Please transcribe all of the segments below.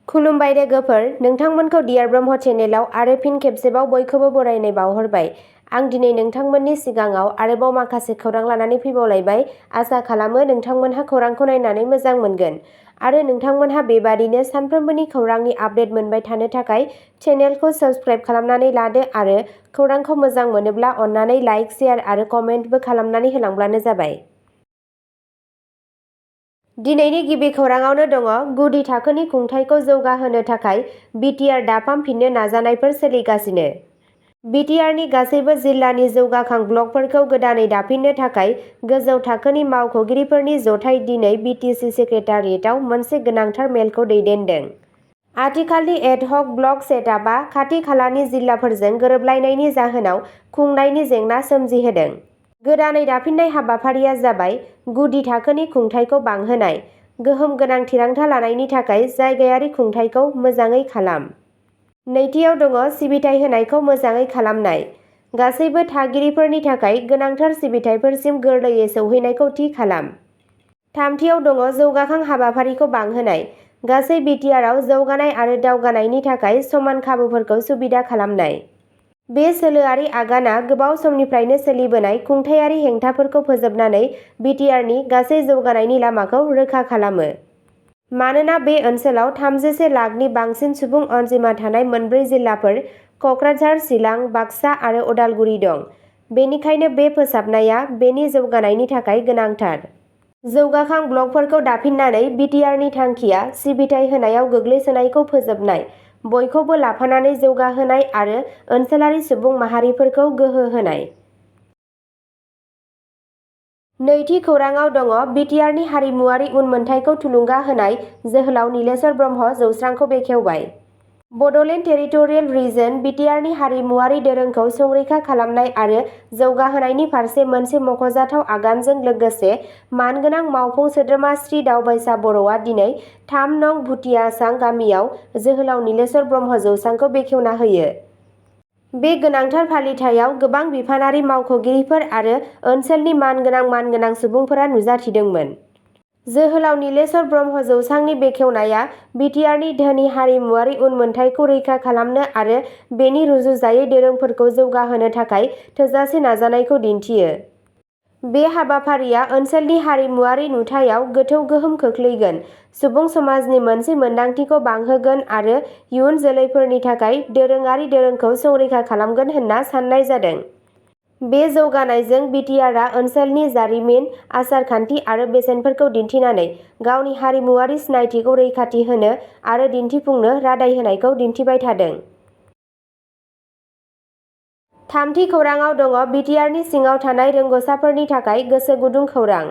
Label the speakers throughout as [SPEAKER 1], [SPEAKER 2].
[SPEAKER 1] खुलुमबाय लोगोफोर, नोंथांमोनखौ डियार ब्रह्म चेनेलाव आरो फिन खेबसेबाव बयखौबो बरायनाय बावहरबाय। आं दिनै नोंथांमोननि सिगाङाव आरोबाव माखासे खौरां लानानै फैबावलायबाय। आसा खालामो नोंथांमोनहा खौरांखौ नायनानै मोजां मोनगोन आरो नोंथांमोनहा बेबादिनो सानफ्रोमबोनि खौरांनि आपडेट मोनबाय थानो थाखाय चेनेलखौ साबस्क्राइब खालामनानै लादो आरो खौरांखौ मोजां मोनोब्ला अन्नानै लाइक, शेयार आरो कमेन्टबो खालामनानै होलांब्लानो जाबाय। दिनैनि गिबि खौराङावनो दङ गुदि थाखोनि खुंथायखौ जौगाहोनो थाखाय बिटिआर दाफामफिननो नाजानायफोर सोलिगासिनो। बिटिआरनि गासैबो जिल्लानि जौगाखां ब्लकफोरखौ गोदानै दाफिननो थाखाय गोजौ थाखोनि मावख'गिरिफोरनि जथाय दिनै बिटिसि सेक्रेटारियेटआव मोनसे गोनांथार मेलखौ दैदेनदों। आथिखालनि एडहक ब्लक सेटआपआ खाथि खालानि जिल्लाफोरजों गोरोबलायनायनि जाहोनाव खुंनायनि जेंना सोमजिहोदों। गोदानै दाफिननाय हाबाफारिया जाबाय गुदि थाखोनि खुंथायखौ बांहोनाय, गोहोम गोनां थिरांथा लानायनि थाखाय जायगायारि खुंथायखौ मोजाङै खालाम। नैथियाव दङ सिबिथाय होनायखौ मोजाङै खालामनाय, गासैबो थागिरिफोरनि थाखाय गोनांथार सिबिथायफोरसिम गोरलैयै सौहैनायखौ थि खालाम। थामथियाव दङ जौगाखां हाबाफारिखौ बांहोनाय, गासै बिटिआरआव जौगानाय आरो दावगानायनि थाखाय समान खाबुफोरखौ सुबिदा खालामनाय। बे सोलोआरि आगानआ गोबाव समनिफ्रायनो सोलिबोनाय खुंथायारि हेंथाफोरखौ फोजोबनानै बिटिआरनि गासै जौगानायनि लामाखौ रोखा खालामो। मानोना बे ओनसोलाव 33 लाखनि बांसिन सुबुं अनजिमा थानाय मोनब्रै जिल्लाफोर क'क्राझार, चिरां, बाक्सा आरो उदालगुरि दं। बेनिखायनो बे फोसाबनाया बेनि जौगानायनि थाखाय गोनांथार। जौगाखां ब्लकफोरखौ दाफिननानै बिटिआरनि थांखिया सिबिथाय होनायाव गोग्लैसोनायखौ फोजोबनाय, बयखौबो लाफानानै जौगाहोनाय आरो ओनसोलारि सुबुं माहारिफोरखौ गोहो होनाय। नैथि खौराङाव दङ बिटिआरनि हारिमुआरि उनमोनथाइखौ थुलुंगा होनाय जोहोलाव नीलेश्वर ब्रह्म जौस्रांखौ बेखेवबाय। बड'लेण्ड टेरिटरियेल रिजन बिटिआरनि हारिमुआरि दोरोंखौ संरैखा खालामनाय आरो जौगाहोनायनि फारसे मोनसे मख'जाथाव आगानजों लोगोसे मानगोनां मावफुं सोद्रोमा श्री दावबायसा बर'आ दिनै 3 नं भुटियासां गामियाव जोहोलाव नीलेश्वर ब्रह्म जौस्रांखौ बेखेवना होयो। बे गोनांथार फालिथायाव गोबां बिफानारि मावख'गिरिफोर आरो ओनसोलनि मानगोनां सुबुंफोरा नुजाथिदोंमोन। जोहोलाव नीलेश्वर ब्रह्म जौस्रांनि बेखेवनाया बिटिआरनि धोनि हारिमुआरि उनमोनथाइखौ रैखा खालामनो आरो बेनि रुजुजायै दोरोंफोरखौ जौगाहोनो थाखाय थोजासे नाजानायखौ दिन्थियो। बे हाबाफारिया ओनसोलनि हारिमुआरि नुथायाव गोथौ गोहोम खोख्लैगोन, सुबुं समाजनि मोनसे मोनदांथिखौ बांहोगोन आरो इयुन जोलैफोरनि थाखाय दोरोङारि दोरोंखौ संरैखा खालामगोन होनना साननाय जादों। बे जौगानायजों बिटिआरआ ओनसोलनि जारिमिन, आसार-खान्थि आरो बेसेनफोरखौ दिन्थिनानै गावनि हारिमुआरि सिनायथिखौ रैखाथि होनो आरो दिन्थिफुंनो रादाय होनायखौ दिन्थिबाय थादों। थामथि खौराङाव दङ बिटिआरनि सिङाव थानाय रोंग'साफोरनि थाखाय गोसो गुदुं खौरां।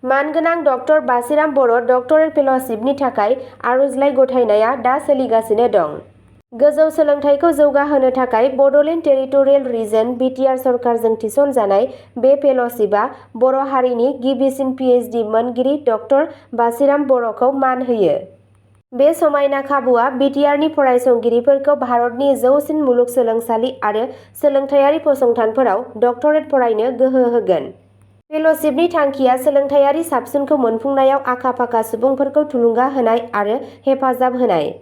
[SPEAKER 1] मानगोनां डक्टर बासिराम बर' डक्टरेट फेल'शिपनि थाखाय आर'जलाइ गथायनाया दा सोलिगासिनो दं। गोजौ सोलोंथाइखौ जौगाहोनो थाखाय बड'लेण्ड टेरिटरियेल रिजन बिटिआर सरकारजों थिसनजानाय बे फेल'शिपआ बर' हारिनि गिबिसिन पिएइचडि मोनगिरि डक्टर बासिराम बर'खौ मान होयो। बे समायना खाबुआ बिटिआरनि फरायसंगिरिफोरखौ भारतनि जौसिन मुलुगसोलोंसालि आरो सोलोंथायारि फसंथानफोराव डक्टरेट फरायनो गोहो होगोन। फेल'शिपनि थांखिया सोलोंथायारि साबसिनखौ मोनफुंनायाव आखा-फाखा सुबुंफोरखौ थुलुंगा होनाय आरो हेफाजाब होनाय।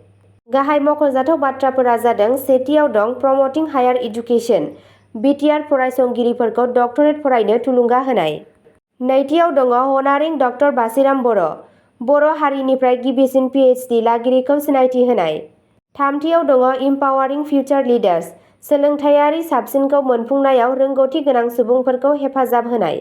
[SPEAKER 1] गाहाय मख'जाथाव बाथ्राफोरा जादों सेथियाव दं प्रमटिं हायार एडुकेसन, बिटिआर फरायसंगिरिफोरखौ डक्टरेट फरायनो थुलुंगा होनाय। नैथियाव दङ हनारिं डक्टर बासिराम बर', बर' हारिनिफ्राय गिबिसिन पिएइचडि लागिरिखौ सिनायथि होनाय। थामथियाव दङ इम्पावारिं फिउचार लिडार्स, सोलोंथायारि साबसिनखौ मोनफुंनायाव रोंग'थि गोनां सुबुंफोरखौ हेफाजाब होनाय।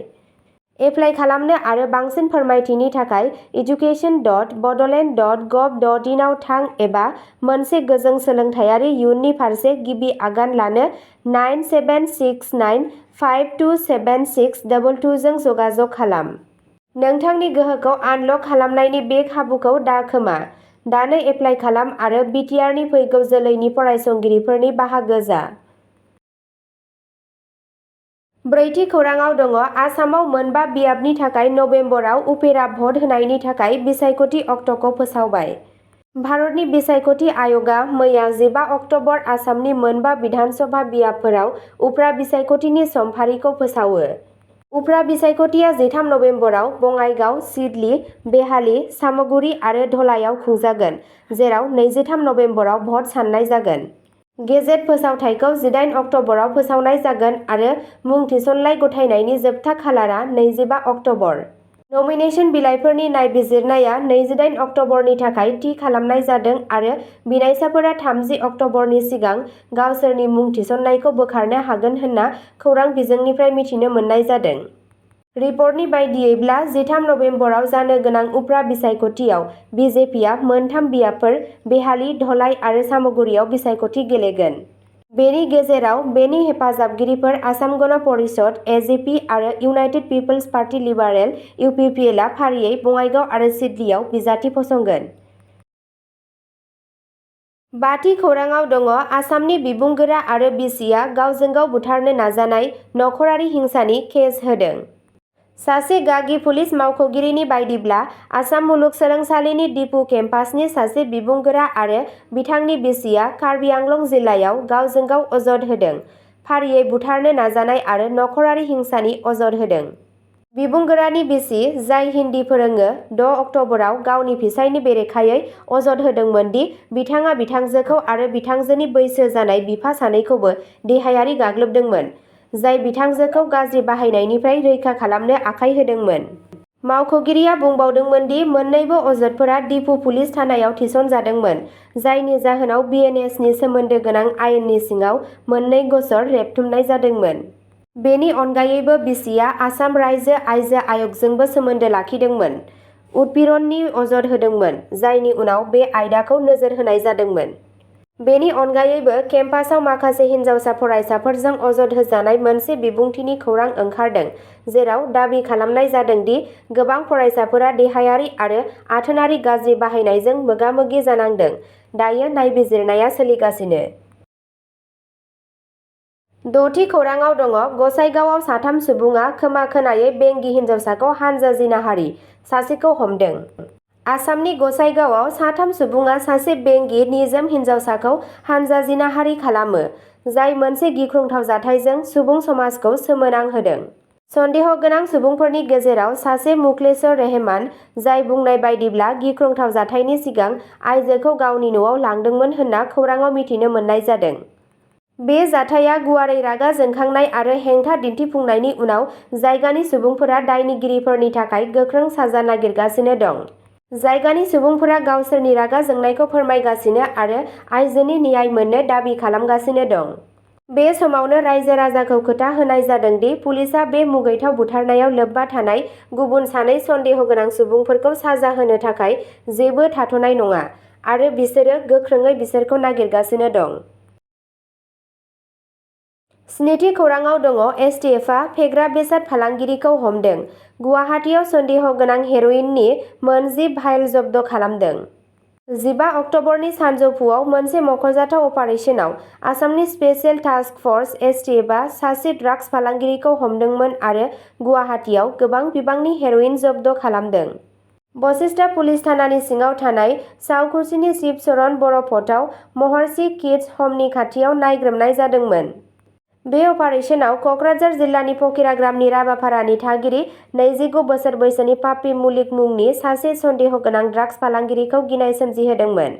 [SPEAKER 1] एप्लाइ खालामनो आरो बांसिन फोरमायथिनि थाखाय education.bodoland.gov.in आव थां एबा मोनसे गोजों सोलोंथायारि इयुननि फारसे गिबि आगान लानो 9769527622 जों जगाजग खालाम। नोंथांनि गोहोखौ आनलक खालामनायनि बे खाबुखौ दा खोमा। दानो एप्लाइ खालाम आरो बिटिआरनि फैगौ जोलैनि फरायसंगिरिफोरनि बाहागो जा। ब्रैथि खौराङाव दङ आसामाव मोनबा बियाबनि थाखाय नबेम्बराव उफेरा भट होनायनि थाखाय बिसायख'थि अक्ट'खौ फोसावबाय। भारतनि बिसायख'थि आय'गआ मैया 15 अक्ट'बर आसामनि मोनबा बिधानसभा बियाबफोराव उफ्रा बिसायख'थिनि समफारिखौ फोसावो। उफ्रा बिसायख'थिया 13 नबेम्बराव बङाइगाव, सिडली, बेहाली, सामगुरि आरो धलायाव खुंजागोन, जेराव 23 नबेम्बराव भट साननाय जागोन। गेजेट फोसावथायखौ 18 अक्ट'बराव फोसावनाय जागोन आरो मुं थिसनलाइ गथायनायनि जोबथा खालारा 25 अक्ट'बर। नमिनेशन बिलाइफोरनि नायबिजिरनाया 28 अक्ट'बरनि थाखाय थि खालामनाय जादों आरो बिनायसाफोरा 30 अक्ट'बरनि सिगां गावसोरनि मुं थिसननायखौ बोखारनो हागोन होनना खौरां बिजोंनिफ्राय मिथिनो मोननाय जादों। रिपर्टनि बायदियैब्ला 13 नबेम्बराव जानो गोनां उफ्रा बिसायख'थियाव बिजेपिआ मोनथाम बियाबफोर बेहाली, धलाई आरो सामगुरियाव बिसायख'थि गेलेगोन। बेनि गेजेराव बेनि हेफाजाबगिरिफोर आसाम गण परिषद (एजिपि) आरो united people's party liberal (UPPL) फारियै बङाइगाव आरो सिडलीआव बिजाथि फसंगोन। बाथि खौराङाव दङ आसामनि बिबुंगोरा आरो बिसिया गावजों गाव बुथारनो नाजानाय नखरारि हिंसानि केस होदों। सासे गागि पुलिस मावख'गिरिनि बायदिब्ला आसाम मुलुगसोलोंसालिनि डिपु केम्पासनि सासे बिबुंगोरा आरो बिथांनि बिसिया कार्बि आंलं जिल्लायाव गावजों गाव अजद होदों, फारियै बुथारनो नाजानाय आरो नखरारि हिंसानि अजद होदों। बिबुंगोरानि बिसि, जाय हिन्दी फोरोङो, 6 अक्ट'बराव गावनि फिसायनि बेरेखायै अजद होदोंमोन दि बिथाङा बिथांजोखौ आरो बिथांजोनि बैसो जानाय बिफा सानैखौबो देहायारि गाग्लोबदोंमोन, जाय बिथांजोखौ गाज्रि बाहायनायनिफ्राय रैखा खालामनो आखाय होदोंमोन। मावख'गिरिया बुंबावदोंमोन दि मोन्नैबो अजदफोरा डिपु पुलिस थानायाव थिसनजादोंमोन, जायनि जाहोनाव बिएनएसनि सोमोन्दो गोनां आयेननि सिङाव मोननै गसर रेबथुमनाय जादोंमोन। बेनि अनगायैबो बिसिया आसाम रायजो आइजो आय'गजोंबो सोमोन्दो लाखिदोंमोन, उत्पीड़ननि अजद होदोंमोन, जायनि उनाव बे आयदाखौ नोजोर होनाय जादोंमोन। बेनि अनगायैबो केम्पासआव माखासे हिनजावसा फरायसाफोरजों अजद होजानाय मोनसे बिबुंथिनि खौरां ओंखारदों, जेराव दाबि खालामनाय जादों दि गोबां फरायसाफोरा देहायारि आरो आथोनारि गाज्रि बाहायनायजों मोगा-मोगि जानांदों। दायो नायबिजिरनाया सोलिगासिनो। द'थि खौराङाव दङ गसाइगावआव साथाम सुबुङा खोमा खोनायै बेंगि हिनजावसाखौ हानजा जिनाहारि, सासेखौ हमदों। आसामनि गसाइगावआव साथाम सुबुङा सासे बेंगि निजोम हिनजावसाखौ हानजा जिनाहारि खालामो, जाय मोनसे गिख्रंथाव जाथायजों सुबुं समाजखौ सोमोनांहोदों। सन्देह गोनां सुबुंफोरनि गेजेराव सासे मुखलेसर रहमान, जाय बुंनाय बायदिब्ला गिख्रंथाव जाथायनि सिगां आइजोखौ गावनि न'आव लांदोंमोन होनना खौराङाव मिथिनो मोननाय जादों। बे जाथाया गुवारै रागा जोंखांनाय आरो हेंथा दिन्थिफुंनायनि उनाव जायगानि सुबुंफोरा दायनिगिरिफोरनि थाखाय गोख्रों साजा नागिरगासिनो दं। जायगानि सुबुंफोरा गावसोरनि रागा जोंनायखौ फोरमायगासिनो आरो आइजोनि न्याय मोननो दाबि खालामगासिनो दं। बे समावनो रायजो-राजाखौ खोथा होनाय जादों दि पुलिसआ बे मुगैथाव बुथारनायाव लोब्बा थानाय गुबुन सानै सन्देह गोनां सुबुंफोरखौ साजा होनो थाखाय जेबो थाथ'नाय नङा आरो बिसोरो गोख्रोङै बिसोरखौ नागिरगासिनो दं। स्निथि खौराङाव दङ एसटिएफआ फेग्रा बेसाद फालांगिरिखौ हमदों। गुवाहाटीआव सन्देह गोनां हेर'इननि मोन10 भाइल जब्द खालामदों। 15 अक्ट'बरनि सानजौफुआव मोनसे मख'जाथाव अपारेसनाव आसामनि स्पेशेल टास्क फर्स (एसटिएफ) आ सासे ड्राग्स फालांगिरिखौ हमदोंमोन आरो गुवाहाटीआव गोबां बिबांनि हेर'इन जब्द खालामदों। बशिष्ठ पुलिस थानानि सिङाव थानाय सावखुसिनि शिबचरण बर' फर्टआव महर्षि किड्स ह'मनि खाथियाव नायग्रोमनाय जादोंमोन। बे अपारेसनाव क'क्राझार जिल्लानि फकिराग्रामनि राबापारानि थागिरि 29 बोसोर बैसोनि पापि मुलिक मुंनि सासे सन्देह गोनां ड्राग्स फालांगिरिखौ गिनाय सोमजिहोदोंमोन।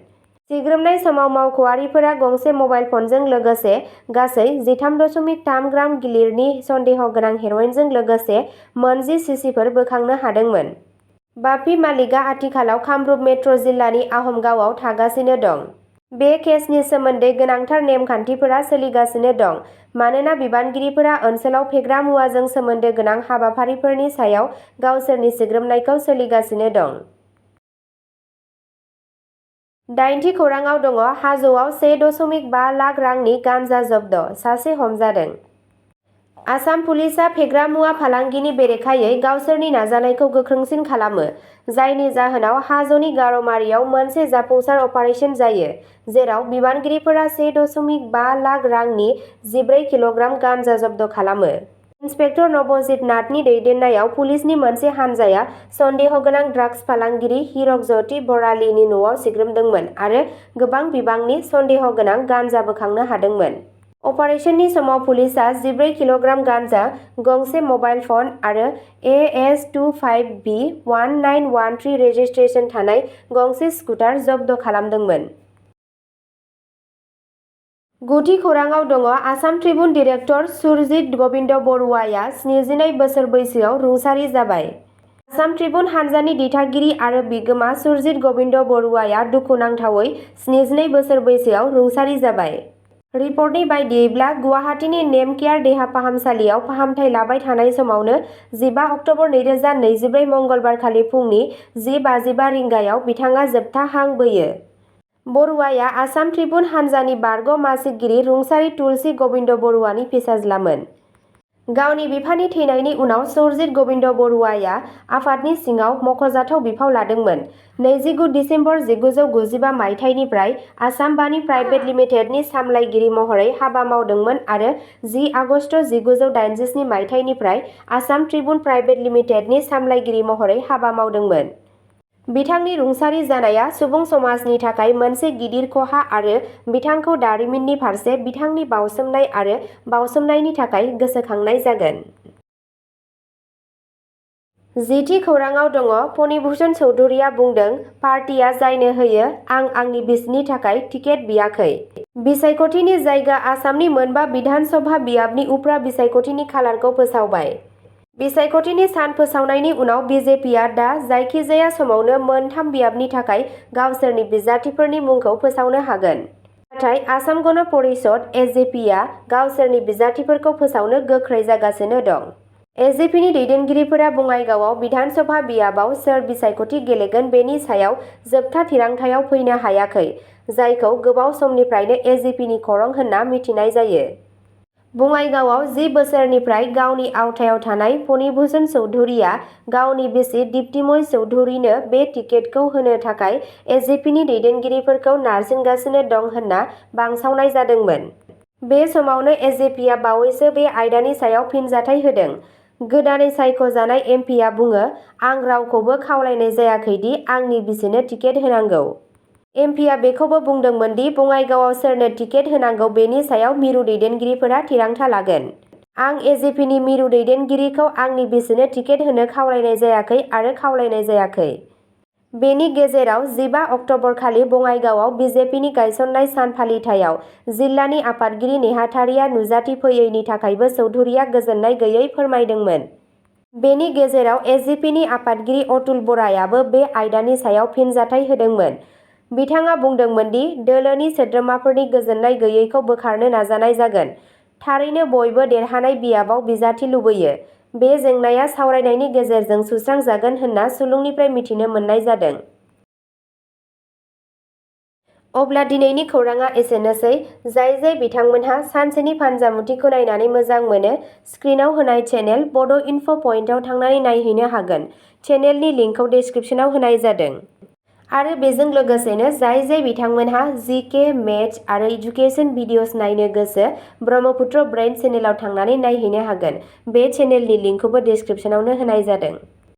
[SPEAKER 1] सिग्रोमनाय समाव मावख'आरिफोरा गंसे मबाइल फनजों लोगोसे गासै 13.3 ग्राम गिलिरनि सन्देह गोनां हेर'इनजों लोगोसे मोन10 सिसिफोर बोखांनो हादोंमोन। पापि मालिकआ आथिखालाव कामरुप मेट्र' जिल्लानि आहमगावआव थागासिनो दं। बे केसनि सोमोन्दै गोनांथार नेम-खान्थिफोरा सोलिगासिनो दं मानोना बिबानगिरिफोरा ओनसोलाव फेग्रा मुवाजों सोमोन्दो गोनां हाबाफारिफोरनि सायाव गावसोरनि सिग्रोमनायखौ सोलिगासिनो दं। 8थि खौराङाव दङ हाजोआव 1.5 लाख रांनि गान्जा जब्द, सासे हमजादों। आसाम पुलिसआ फेग्रा मुवा फालांगिनि बेरेखायै गावसोरनि नाजानायखौ गोख्रोंसिन खालामो, जायनि जाहोनाव हाजोनि गार'मारियाव मोनसे जाफुंसार अपारेसन जायो, जेराव बिबानगिरिफोरा 1.5 लाख रांनि 14 किल'ग्राम गान्जा जब्द खालामो। इन्सपेक्टर नबजित नाथनि दैदेननायाव पुलिसनि मोनसे हानजाया सन्देह गोनां ड्राग्स फालांगिरि हिरक ज्योति बरालीनि न'आव सिग्रोमदोंमोन आरो गोबां बिबांनि सन्देह गोनां गान्जा बोखांनो हादोंमोन। अपारेशननि समाव पुलिसआ 14 किल'ग्राम गान्जा, गंसे मबाइल फन आरो AS25B1913 रेजिस्ट्रेशन थानाय गंसे स्कुटार जब्द खालामदोंमोन। गुदि खौराङाव दङ आसाम ट्रिब्युन डिरेक्टर सुरजित गबिन्द बरुवाया 72 बोसोर बैसोआव रुंसारि जाबाय। आसाम ट्रिब्युन हानजानि दिथागिरि आरो बिगोमा सुरजित गबिन्द बरुवाया दुखुनांथावै 72 बोसोर बैसोआव रुंसारि जाबाय। रिपर्टनि बायदियैब्ला गुवाहाटीनि नेम केयार देहा फाहामसालियाव फाहामथाय लाबाय थानाय समावनो 15 अक्ट'बर 2024 मंगलबारखालि फुंनि 10:55 रिंगायाव बिथाङा जोबथा हां बोयो। बरुवाया आसाम ट्रिब्युन हानजानि बारग' मासिगिरि रुंसारि तुलसी गबिन्द बरुवानि फिसाज्लामोन। गावनि बिफानि थैनायनि उनाव सुरजित गबिन्द बरुवाया आफादनि सिङाव मख'जाथाव बिफाव लादोंमोन। 29 दिसेम्बर 1995 मायथाइनिफ्राय आसाम बानि प्राइभेट लिमिटेडनि सामलायगिरि महरै हाबा मावदोंमोन आरो 10 आगस्ट 1987 मायथाइनिफ्राय आसाम ट्रिब्युन प्राइभेट लिमिटेडनि सामलायगिरि महरै हाबा मावदोंमोन। बिथांनि रुंसारि जानाया सुबुं समाजनि थाखाय मोनसे गिदिर खहा आरो बिथांखौ दारिमिननि फारसे बिथांनि बावसोमनाय आरो बावसोमनायनि थाखाय गोसोखांनाय जागोन। जिथि खौराङाव दङ फणिभूषण चौधुरीया बुंदों पार्टिया जायनो होयो आं आंनि बिसिनि थाखाय टिकेट बियाखै। बिसायख'थिनि जायगा आसामनि मोनबा बिधान सभा बियाबनि उफ्रा बिसायख'थिनि खालारखौ फोसावबाय। बिसायख'थिनि सान फोसावनायनि उनाव बिजेपिआ दा जायखिजाया समावनो मोनथाम बियाबनि थाखाय गावसोरनि बिजाथिफोरनि मुंखौ फोसावनो हागोन। नाथाय आसाम गण परिषद (एजेपिआ) गावसोरनि बिजाथिफोरखौ फोसावनो गोख्रै जागासिनो दं। एजेपिनि दैदेनगिरिफोरा बङाइगावआव बिधान सभा बियाबाव सोर बिसायख'थि गेलेगोन बेनि सायाव जोबथा थिरांथायाव फैनो हायाखै, जायखौ गोबाव समनिफ्रायनो एजेपिनि खरं होनना मिथिनाय जायो। बङाइगावआव 10 बोसोरनिफ्राय गावनि आवथायाव थानाय फणिभूषण चौधुरीया गावनि बिसि दीप्तिमय चौधुरीनो बे टिकेटखौ होनो थाखाय एजेपिनि दैदेनगिरिफोरखौ नारसिनगासिनो दं होनना बांसावनाय जादोंमोन। बे समावनो एजेपिआ बावैसो बे आयदानि सायाव फिनजाथाय होदों। गोदानै सायख'जानाय एमपिआ बुङो आं रावखौबो खावलायनाय जायाखै दि आंनि बिसिनो टिकेट होनांगौ। एमपिआ बेखौबो बुंदोंमोन दि बङाइगावआव सोरनो टिकेट होनांगौ बेनि सायाव मिरु दैदेनगिरिफोरा थिरांथा लागोन। आं एजेपिनि मिरु दैदेनगिरिखौ आंनि बिसिनो टिकेट होनो खावलायनाय जायाखै आरो खावलायनाय जायाखै। बेनि गेजेराव 15 अक्ट'बरखालि बङाइगावआव बिजेपिनि गायसननाय सान फालिथायाव जिल्लानि आफादगिरि नेहाथारिया नुजाथि फैयैनि थाखायबो चौधुरीया गोजोननाय गैयै फोरमायदोंमोन। बेनि गेजेराव एजेपिनि आफादगिरि अतुल बरायाबो बे आयदानि सायाव फिनजाथाय होदोंमोन। बिथाङा बुंदोंमोन दि दोलोनि सोद्रोमाफोरनि गोजोननाय गैयैखौ बोखारनो नाजानाय जागोन। थारैनो बयबो देरहानाय बियाबाव बिजाथि लुबैयो। बे जेंनाया सावरायनायनि गेजेरजों सुस्रांजागोन होनना सुलुंनिफ्राय मिथिनो मोननाय जादों। अब्ला दिनैनि खौराङा एसेनोसै। जाय बिथांमोनहा सानसेनि फानजामुथिखौ नायनानै मोजां मोनो, स्क्रिनाव होनाय चेनेल बड' इनफ' पइन्टआव थांनानै नायहैनो हागोन। चेनेलनि लिंकखौ डेस्क्रिप्शनाव होनाय जादों। आरो बेजों लोगोसेनो जाय बिथांमोनहा जीके, मेथ्स आरो इडुकेसन भिडिअ'स नायनो गोसो, ब्रह्मपुत्र ब्रेइन चेनेलाव थांनानै नायहैनो हागोन। बे चेनेलनि लिंकखौबो डेस्क्रिप्शनावनो होनाय जादों।